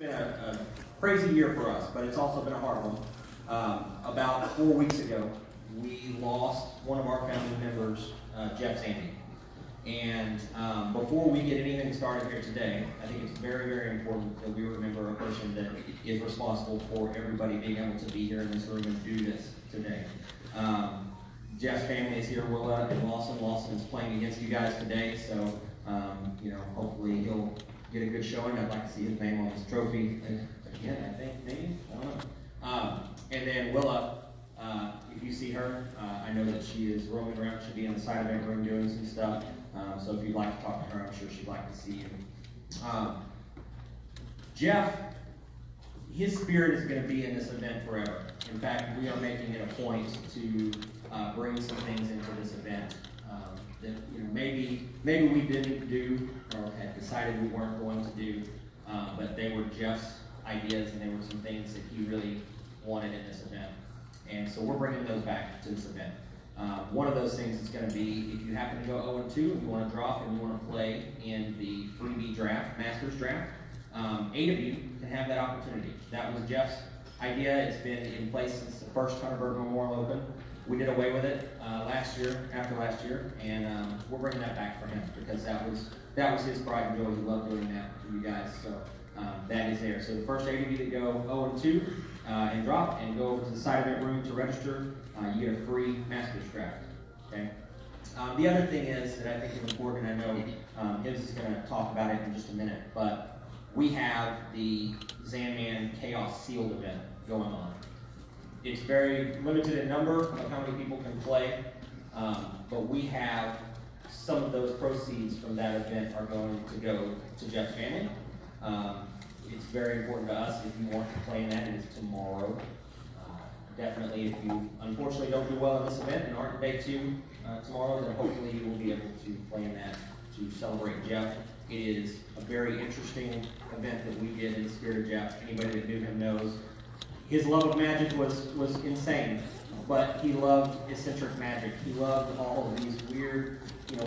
It's been a crazy year for us, but it's also been a hard one. About 4 weeks ago, we lost one of our founding members, Jeff Sandy. And before we get anything started here today, I think it's very, very important that we remember a person that is responsible for everybody being able to be here in this room and do this today. Jeff's family is here, Willa and Lawson. Lawson is playing against you guys today, so hopefully he'll get a good showing. I'd like to see his name on his trophy again, I think, maybe? I don't know. And then Willa, if you see her, I know that she is roaming around. She'll be on the side of that room doing some stuff. So if you'd like to talk to her, I'm sure she'd like to see you. Jeff, his spirit is going to be in this event forever. In fact, we are making it a point to bring some things into this event that maybe we didn't do or had decided we weren't going to do, but they were Jeff's ideas and they were some things that he really wanted in this event. And so we're bringing those back to this event. One of those things is going to be if you happen to go 0-2 and you want to drop and you want to play in the freebie draft, Masters draft, 8 of you can have that opportunity. That was Jeff's idea. It's been in place since the first Hunter Burton Memorial Open. We did away with it after last year, and we're bringing that back for him because that was his pride and joy. He loved doing that for you guys, so that is there. So the first 8 of you that go 0-2 and drop and go over to the side of that room to register, you get a free Masters draft. Okay. The other thing is that I think is important. I know Giddings is going to talk about it in just a minute, but we have the Zanman Chaos Sealed event going on. It's very limited in number of how many people can play, but we have some of those proceeds from that event are going to go to Jeff's family. It's very important to us. If you want to play in that, it is tomorrow. Definitely, if you unfortunately don't do well in this event and aren't in day 2 tomorrow, then hopefully you will be able to play in that to celebrate Jeff. It is a very interesting event that we did in the spirit of Jeff. Anybody that knew him knows his love of magic was insane, but he loved eccentric magic. He loved all of these weird,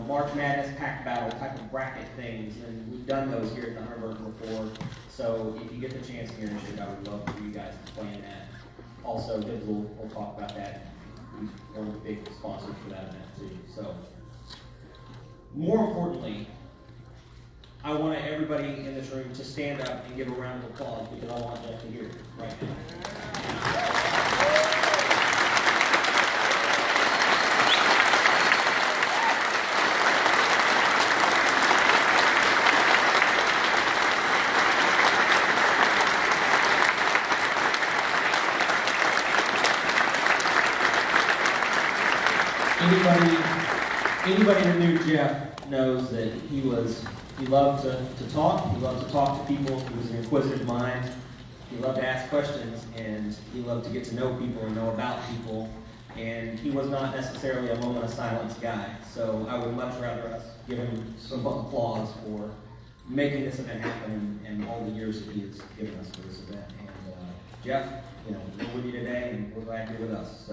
March Madness pack battle type of bracket things, and we've done those here at the Hunter Burton before. So if you get the chance here in Michigan, I would love for you guys to play in that. Also, Giddings will talk about that. He's one of the big sponsors for that event too. So, more importantly, I want everybody in this room to stand up and give a round of applause because I want Jeff to hear it right now. Anybody that knew Jeff knows that he loved to talk. He loved to talk to people. He was an inquisitive mind. He loved to ask questions, and he loved to get to know people and know about people. And he was not necessarily a moment of silence guy. So I would much rather us give him some applause for making this event happen and all the years that he has given us for this event. And Jeff, we're with you today, and we're glad you're with us.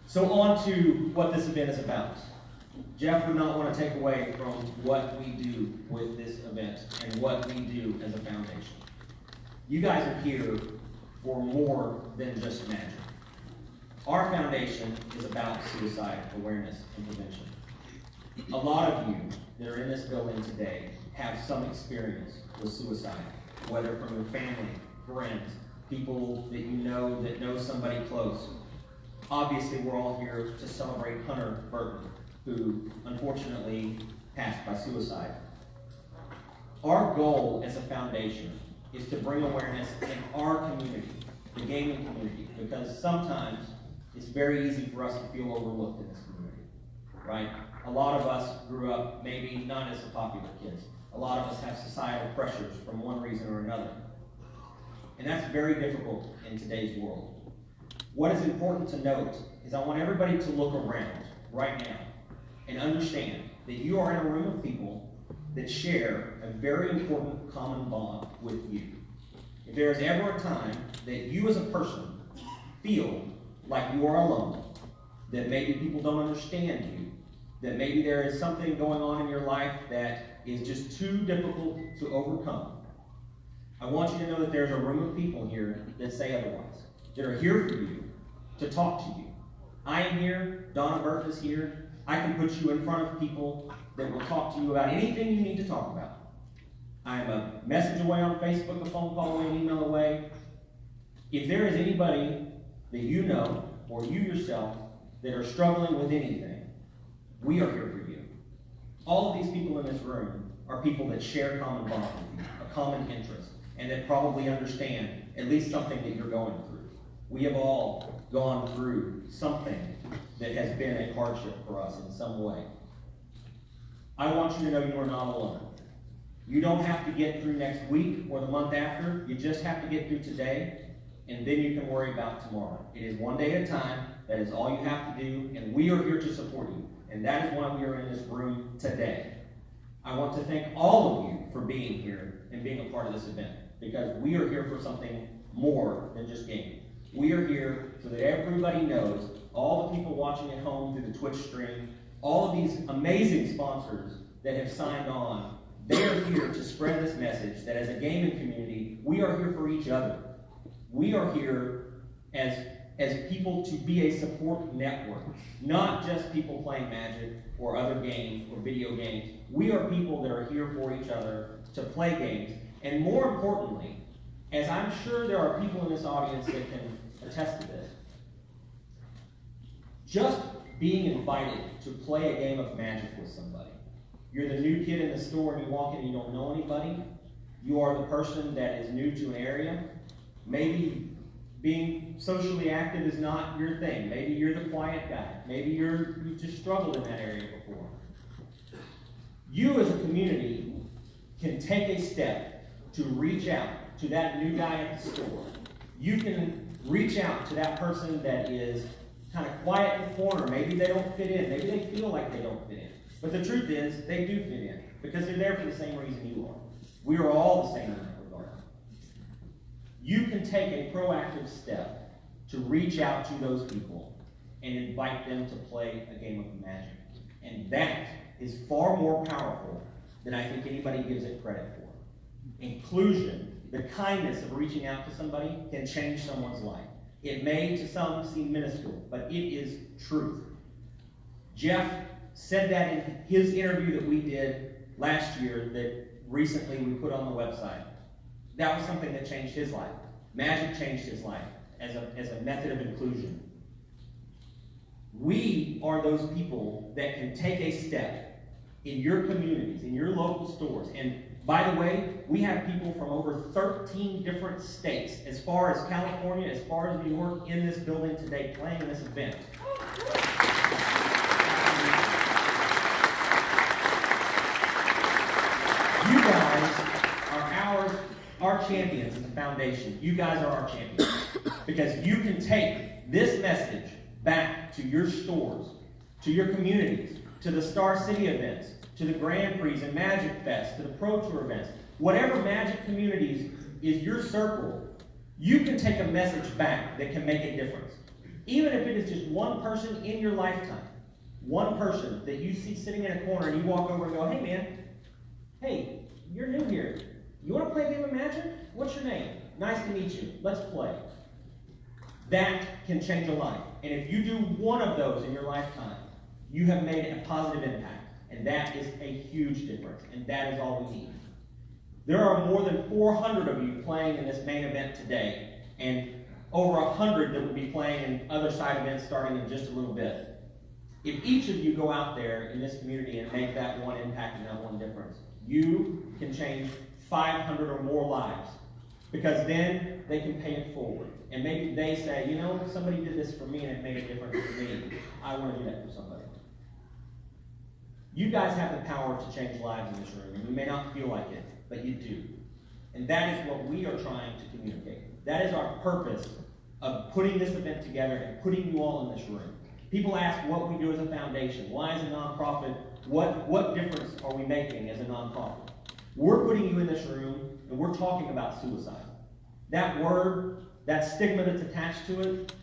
So on to what this event is about. Jeff would not want to take away from what we do with this event and what we do as a foundation. You guys are here for more than just magic. Our foundation is about suicide awareness and prevention. A lot of you that are in this building today have some experience with suicide, whether from your family, friends, people that you know that know somebody close. Obviously, we're all here to celebrate Hunter Burton, who unfortunately passed by suicide. Our goal as a foundation is to bring awareness in our community, the gaming community, because sometimes it's very easy for us to feel overlooked in this community, right? A lot of us grew up maybe not as the popular kids. A lot of us have societal pressures from one reason or another. And that's very difficult in today's world. What is important to note is I want everybody to look around right now and understand that you are in a room of people that share a very important common bond with you. If there is ever a time that you as a person feel like you are alone, that maybe people don't understand you, that maybe there is something going on in your life that is just too difficult to overcome, I want you to know that there's a room of people here that say otherwise, that are here for you, to talk to you. I am here, Donna Burton is here. I can put you in front of people that will talk to you about anything you need to talk about. I am a message away on Facebook, a phone call away, an email away. If there is anybody that you know, or you yourself, that are struggling with anything, we are here for you. All of these people in this room are people that share common bond with you, a common interest, and that probably understand at least something that you're going through. We have all gone through something that has been a hardship for us in some way. I want you to know you are not alone. You don't have to get through next week or the month after. You just have to get through today, and then you can worry about tomorrow. It is one day at a time. That is all you have to do, and we are here to support you. And that is why we are in this room today. I want to thank all of you for being here and being a part of this event, because we are here for something more than just gaming. We are here so that everybody knows, all the people watching at home through the Twitch stream, all of these amazing sponsors that have signed on, they are here to spread this message that as a gaming community, we are here for each other. We are here as people to be a support network, not just people playing Magic or other games or video games. We are people that are here for each other to play games. And more importantly, as I'm sure there are people in this audience that can attest to this, just being invited to play a game of Magic with somebody. You're the new kid in the store and you walk in and you don't know anybody. You are the person that is new to an area. Maybe being socially active is not your thing. Maybe you're the quiet guy. Maybe you just struggled in that area before. You as a community can take a step to reach out to that new guy at the store. You can reach out to that person that is kind of quiet in the corner. Maybe they don't fit in. Maybe they feel like they don't fit in. But the truth is, they do fit in because they're there for the same reason you are. We are all the same in that regard. You can take a proactive step to reach out to those people and invite them to play a game of Magic. And that is far more powerful than I think anybody gives it credit for. Inclusion, the kindness of reaching out to somebody, can change someone's life. It may to some seem minuscule, but it is truth. Jeff said that in his interview that we did last year that recently we put on the website. That was something that changed his life. Magic changed his life as a method of inclusion. We are those people that can take a step in your communities, in your local stores. And by the way, we have people from over 13 different states, as far as California, as far as New York, in this building today playing in this event. You guys are our champions as a foundation. You guys are our champions. Because you can take this message back to your stores, to your communities, to the Star City events, to the Grand Prix and Magic Fest, to the Pro Tour events. Whatever Magic communities is your circle, you can take a message back that can make a difference. Even if it is just one person in your lifetime, one person that you see sitting in a corner and you walk over and go, hey man, hey, you're new here. You want to play a game of Magic? What's your name? Nice to meet you. Let's play. That can change a life. And if you do one of those in your lifetime, you have made a positive impact. And that is a huge difference. And that is all we need. There are more than 400 of you playing in this main event today, and over 100 that will be playing in other side events starting in just a little bit. If each of you go out there in this community and make that one impact and that one difference, you can change 500 or more lives, because then they can pay it forward. And maybe they say, you know, somebody did this for me and it made a difference for me. I want to do that for somebody. You guys have the power to change lives in this room, and you may not feel like it, but you do. And that is what we are trying to communicate. That is our purpose of putting this event together and putting you all in this room. People ask what we do as a foundation. Why as a nonprofit? What difference are we making as a nonprofit? We're putting you in this room, and we're talking about suicide. That word, that stigma that's attached to it,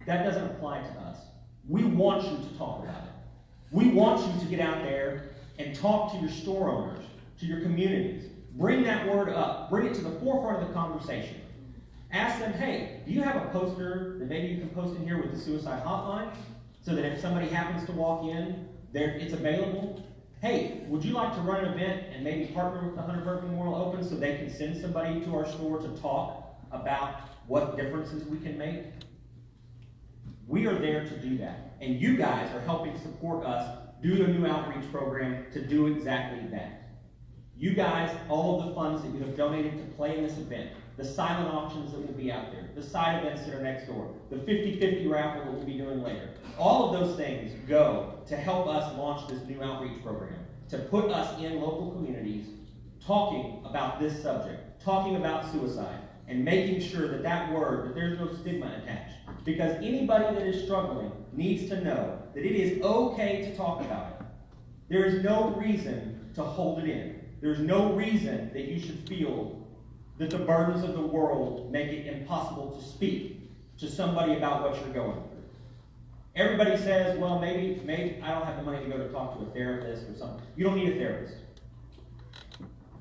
that doesn't apply to us. We want you to talk about it. We want you to get out there and talk to your store owners, to your communities. Bring that word up. Bring it to the forefront of the conversation. Ask them, hey, do you have a poster that maybe you can post in here with the suicide hotline so that if somebody happens to walk in, it's available? Hey, would you like to run an event and maybe partner with the Hunter Burton Memorial Open so they can send somebody to our store to talk about what differences we can make? We are there to do that. And you guys are helping support us do a new outreach program to do exactly that. You guys, all of the funds that you have donated to play in this event, the silent auctions that will be out there, the side events that are next door, the 50-50 raffle that we'll be doing later, all of those things go to help us launch this new outreach program, to put us in local communities talking about this subject, talking about suicide, and making sure that that word, that there's no stigma attached. Because anybody that is struggling needs to know that it is okay to talk about it. There is no reason to hold it in. There's no reason that you should feel that the burdens of the world make it impossible to speak to somebody about what you're going through. Everybody says, well, maybe I don't have the money to go to talk to a therapist or something. You don't need a therapist.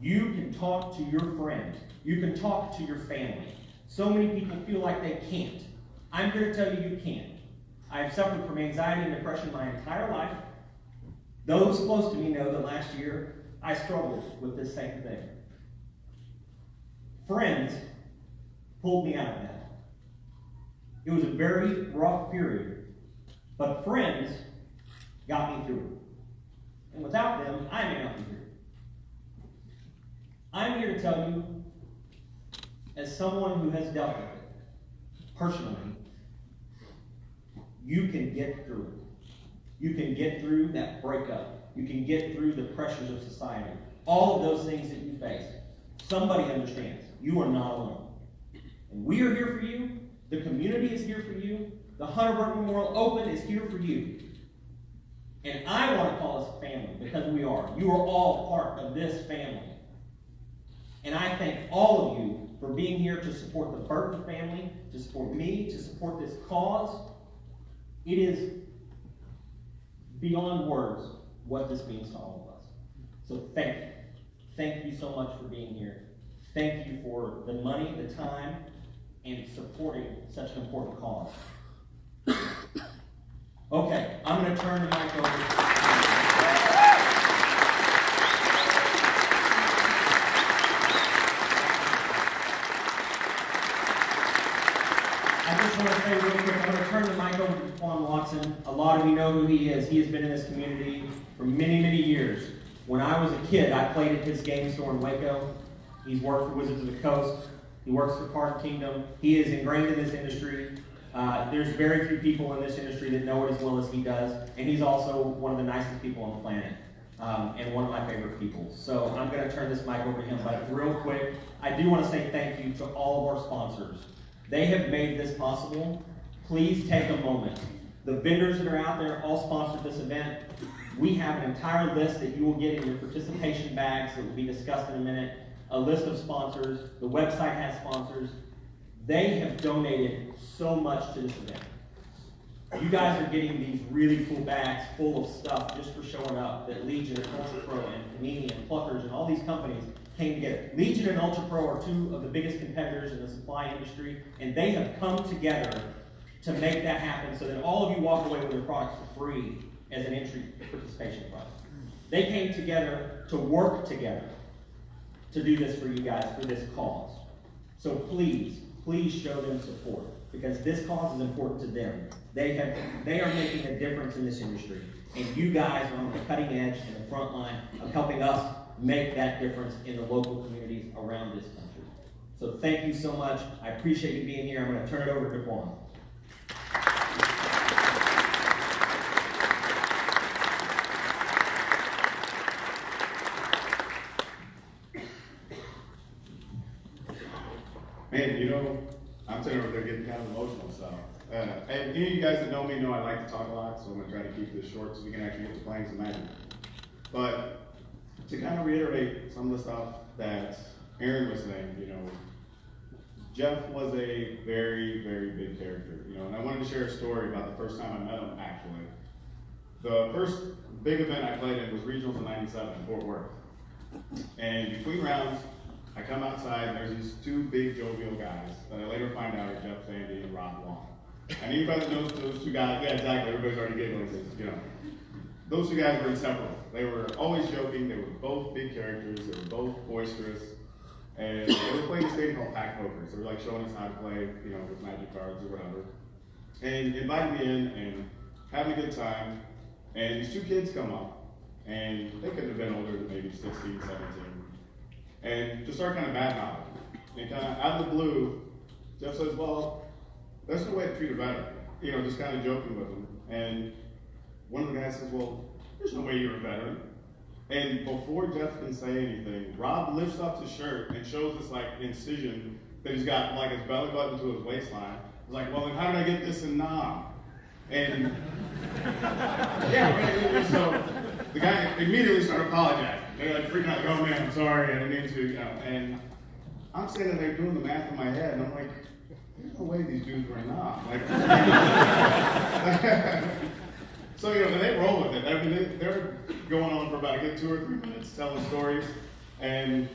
You can talk to your friends. You can talk to your family. So many people feel like they can't. I'm here to tell you, you can. I've suffered from anxiety and depression my entire life. Those close to me know that last year I struggled with this same thing. Friends pulled me out of that. It was a very rough period, but friends got me through it. And without them, I may not be here. I'm here to tell you, as someone who has dealt with it personally, you can get through it. You can get through that breakup. You can get through the pressures of society. All of those things that you face. Somebody understands. You are not alone. And we are here for you. The community is here for you. The Hunter Burton Memorial Open is here for you. And I want to call us a family because we are. You are all part of this family. And I thank all of you for being here to support the Burton family, to support me, to support this cause. It is beyond words what this means to all of us. So thank you. Thank you so much for being here. Thank you for the money, the time, and supporting such an important cause. Okay, I'm going to turn the mic over. I just want to say real quick, I'm going to turn the mic over to Dequan Watson. A lot of you know who he is. He has been in this community for many, many years. When I was a kid, I played at his game store in Waco. He's worked for Wizards of the Coast. He works for Card Kingdom. He is ingrained in this industry. There's very few people in this industry that know it as well as he does. And he's also one of the nicest people on the planet. And one of my favorite people. So I'm going to turn this mic over to him. But real quick, I do want to say thank you to all of our sponsors. They have made this possible. Please take a moment. The vendors that are out there all sponsored this event. We have an entire list that you will get in your participation bags that will be discussed in a minute. A list of sponsors. The website has sponsors. They have donated so much to this event. You guys are getting these really cool bags full of stuff just for showing up that Legion and Ultra Pro and Panini and Pluckers and all these companies came together. Legion and Ultra Pro are two of the biggest competitors in the supply industry, and they have come together to make that happen so that all of you walk away with your products for free as an entry participation prize. They came together to work together to do this for you guys, for this cause. So please, please show them support because this cause is important to them. They are making a difference in this industry, and you guys are on the cutting edge and the front line of helping us make that difference in the local communities around this country. So thank you so much. I appreciate you being here. I'm going to turn it over to Dequan. Man, you know, I'm sitting over there getting kind of emotional, so. And any of you guys that know me know I like to talk a lot, so I'm going to try to keep this short so we can actually get to playing some Magic. But to kind of reiterate some of the stuff that Erin was saying, you know, Jeff was a very, very big character, you know, and I wanted to share a story about the first time I met him, actually. The first big event I played in was regionals in '97 in Fort Worth. And between rounds, I come outside and there's these two big jovial guys that I later find out are Jeff Sandy and Rob Long. And anybody that knows those two guys, yeah, exactly, everybody's already giggling because, you know, those two guys were inseparable. They were always joking, they were both big characters, they were both boisterous, and they were playing this game called pack poker. So they were like showing us how to play, you know, with magic cards or whatever. And invited me in and having a good time. And these two kids come up, and they couldn't have been older than maybe 16, 17. And just start kind of bad-mouthing. And kind of out of the blue, Jeff says, well, there's no way to treat a veteran. You know, just kind of joking with him. And one of the guys says, well, there's no way you're a veteran. And before Jeff can say anything, Rob lifts up his shirt and shows this like incision that he's got like his belly button to his waistline. He's like, well, then how did I get this in Nam? And yeah, right. So the guy immediately started apologizing. They're like freaking out, like, oh man, I'm sorry, I didn't mean to, you know. And I'm standing there doing the math in my head, and I'm like, there's no way these dudes were not. Like, so, you know, and they roll with it. I mean, they're going on for about a good 2 or 3 minutes telling stories. And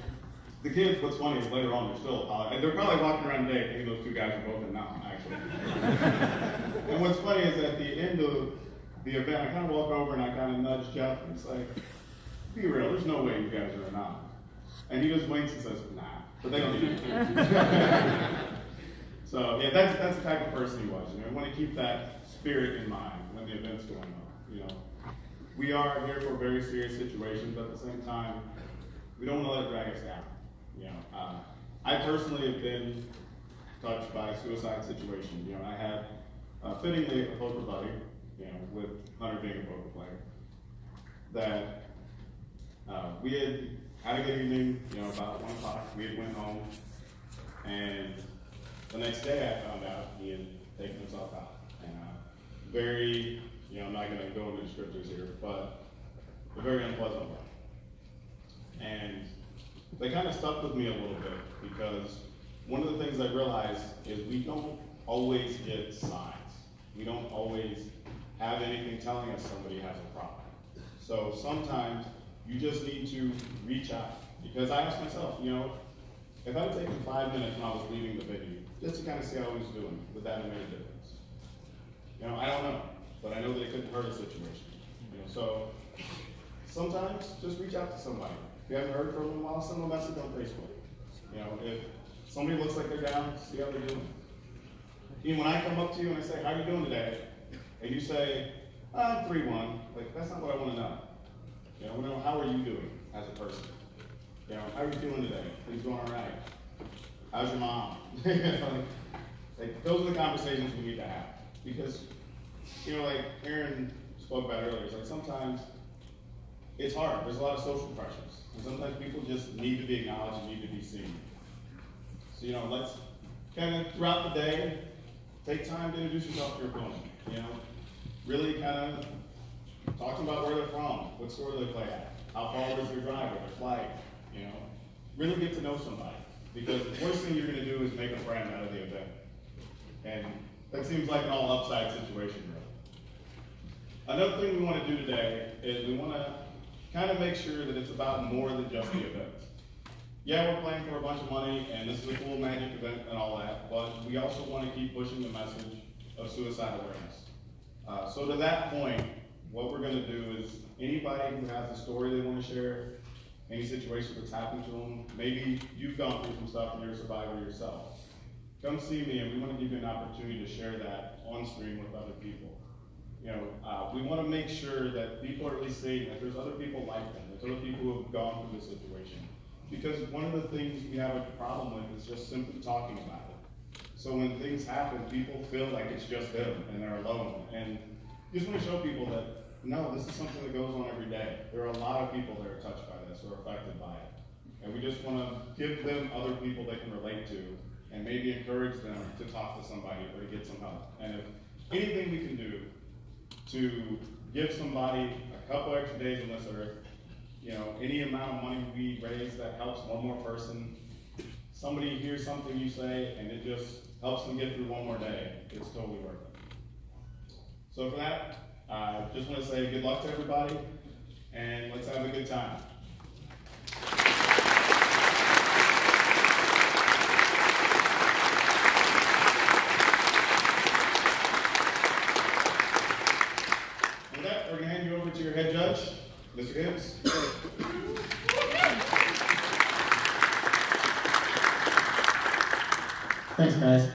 the kids, what's funny is later on, they're still apologizing. They're probably walking around today thinking those two guys are both in Nam, actually. And what's funny is at the end of the event, I kind of walk over and I kind of nudge Jeff, and it's like, be real, there's no way you guys are in Nam. And he just winks and says, nah, but they don't need it. So, yeah, that's the type of person he was. You know, I want to keep that spirit in mind when the event's going on. You know, we are here for very serious situations, but at the same time, we don't want to let it drag us down. You know, I personally have been touched by a suicide situation. You know, I had fittingly a poker buddy, you know, with Hunter being a poker player, that we had a good evening. You know, about 1 o'clock, we had went home, and the next day I found out he had taken himself out. And very, you know, I'm not going to go into descriptors here, but a very unpleasant way. And they kind of stuck with me a little bit because one of the things I realized is we don't always get signs. We don't always have anything telling us somebody has a problem. So sometimes you just need to reach out. Because I asked myself, you know, if I had taken 5 minutes when I was leaving the venue, just to kind of see how he was doing, would that have made a difference? You know, I don't know, but I know that it couldn't hurt a situation. You know, so sometimes just reach out to somebody. If you haven't heard from them in a while, send them a message on Facebook. You know, if somebody looks like they're down, see how they're doing. Even when I come up to you and I say, how are you doing today? And you say, I'm 3-1, like, that's not what I want to know. You know, I want to know, how are you doing as a person? You know, how are you feeling today? Things going all right? How's your mom? Like, those are the conversations we need to have. Because, you know, like Erin spoke about earlier, it's like sometimes it's hard. There's a lot of social pressures. And sometimes people just need to be acknowledged and need to be seen. So, you know, let's kind of throughout the day, take time to introduce yourself to your opponent. You know, really kind of talk to them about where they're from, what store they play at, how far was their drive or their flight. You know, really get to know somebody. Because the worst thing you're going to do is make a friend out of the event. And that seems like an all upside situation, really. Another thing we want to do today is we want to kind of make sure that it's about more than just the event. Yeah, we're playing for a bunch of money, and this is a cool magic event and all that, but we also want to keep pushing the message of suicide awareness. So to that point, what we're going to do is anybody who has a story they want to share, any situation that's happened to them, maybe you've gone through some stuff and you're a survivor yourself, come see me and we want to give you an opportunity to share that on stream with other people. You know, we want to make sure that people are at least seeing that there's other people like them, there's other people who have gone through this situation. Because one of the things we have a problem with is just simply talking about it. So when things happen, people feel like it's just them and they're alone. And you just want to show people that, no, this is something that goes on every day. There are a lot of people that are touched by this or affected by it. And we just want to give them other people they can relate to and maybe encourage them to talk to somebody or to get some help. And if anything we can do to give somebody a couple extra days on this earth, you know, any amount of money we raise that helps one more person, somebody hears something you say and it just helps them get through one more day, it's totally worth it. So for that, Just want to say good luck to everybody, and let's have a good time. With that, we're going to hand you over to your head judge, Mr. Gibbs. Thanks, guys.